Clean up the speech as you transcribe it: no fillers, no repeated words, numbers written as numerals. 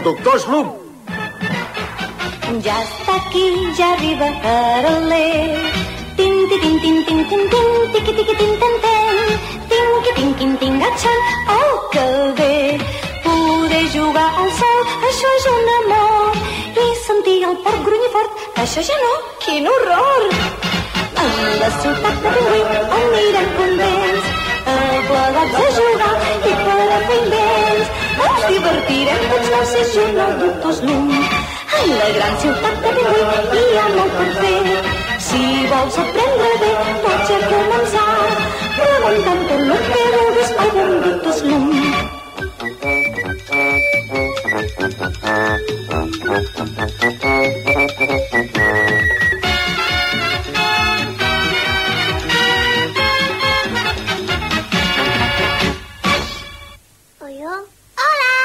doctor Slump. Ja està aquí, ja arriba Araler. Tin, tin, tin, tin, tin, tin, tin, tiqui, tiqui, tin, tin, tin. Tinqui, tinqui, tingatxan, oh, que bé. Poder jugar al sol, això és un amor. I sentir el porc grunyir fort, això ja no, quin horror. En la ciutat de Pingüí anirem contents, aplegats a jugar i per a fer invents. Ens divertirem tots dos i junt al doctor Slump. En la gran ciutat de Pingüí hi ha molt per fer. Si vols aprendre bé, pots ja començar preguntant tot el que vulguis al bon doctor Slump. ¿Oyo? ¡Hola!